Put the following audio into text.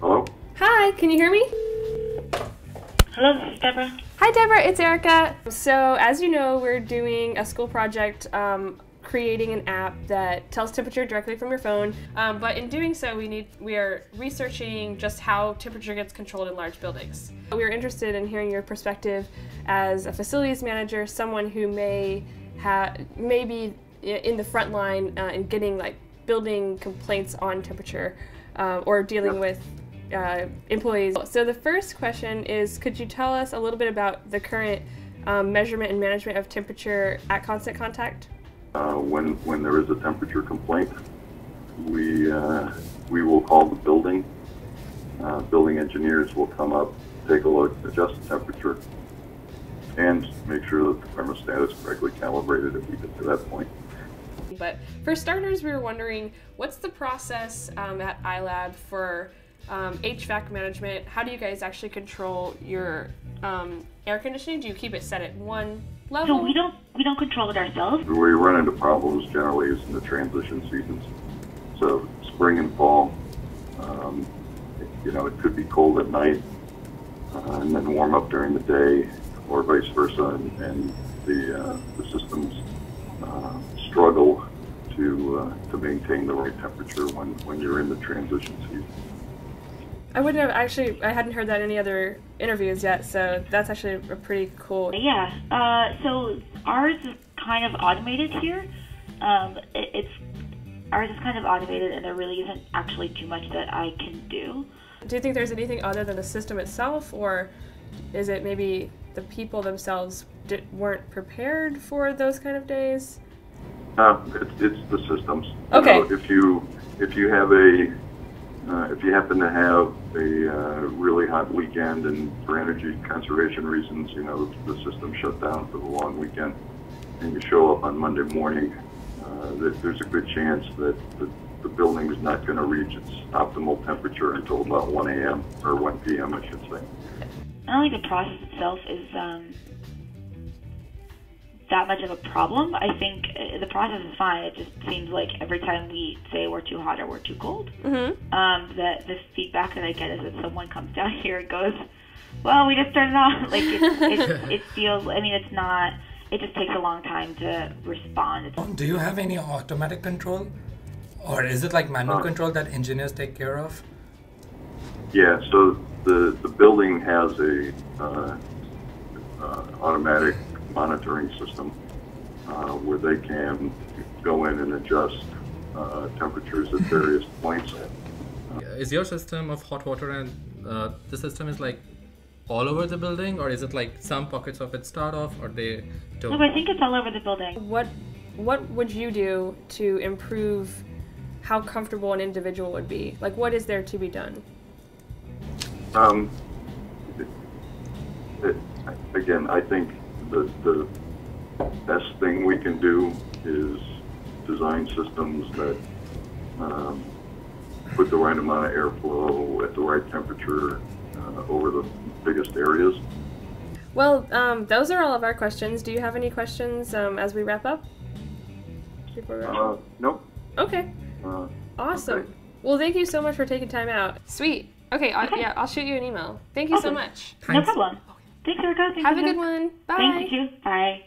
Hello? Hi, can you hear me? Hello, this is Deborah. Hi Deborah, it's Erica. So as you know, we're doing a school project creating an app that tells temperature directly from your phone. But in doing so, we are researching just how temperature gets controlled in large buildings. We are interested in hearing your perspective as a facilities manager, someone who may be in the front line in getting building complaints on temperature or dealing with employees. So the first question is, could you tell us a little bit about the current measurement and management of temperature at Constant Contact? When there is a temperature complaint, we will call the building. Building engineers will come up, take a look, adjust the temperature, and make sure that the thermostat is correctly calibrated if we get to that point. But for starters, we were wondering, what's the process at iLab for HVAC management? How do you guys actually control your air conditioning? Do you keep it set at one level? So we don't control it ourselves. Where you run into problems generally is in the transition seasons. So spring and fall, it could be cold at night and then warm up during the day, or vice versa, and the systems struggle to maintain the right temperature when you're in the transition season. I hadn't heard that in any other interviews yet, so that's actually a pretty cool. Yeah, so ours is kind of automated here. Ours is kind of automated, and there really isn't actually too much that I can do. Do you think there's anything other than the system itself, or is it maybe the people themselves weren't prepared for those kind of days? It's the systems. Okay. If you happen to have a really hot weekend and for energy conservation reasons, the system shut down for the long weekend, and you show up on Monday morning, there's a good chance that the building is not going to reach its optimal temperature until about 1 a.m. or 1 p.m. I should say. I don't think the process itself is that much of a problem. I think the process is fine. It just seems like every time we say we're too hot or we're too cold, the feedback that I get is that someone comes down here and goes, "Well, we just turned it off." It feels. I mean, it's not. It just takes a long time to respond. Do you have any automatic control, or is it like manual control that engineers take care of? Yeah. So the building has a automatic monitoring system where they can go in and adjust temperatures at various points. Is your system of hot water and the system is all over the building, or is it some pockets of it start off, or they don't? No, I think it's all over the building. What would you do to improve how comfortable an individual would be? What is there to be done? Again, I think the best thing we can do is design systems that put the right amount of airflow at the right temperature over the biggest areas. Well, those are all of our questions. Do you have any questions as we wrap up? Nope. Okay. Awesome. Okay. Well, thank you so much for taking time out. Sweet. Okay, I'll shoot you an email. Thank you so much. No problem. Thanks, Erica. Have a good one. Bye. Thank you. Bye.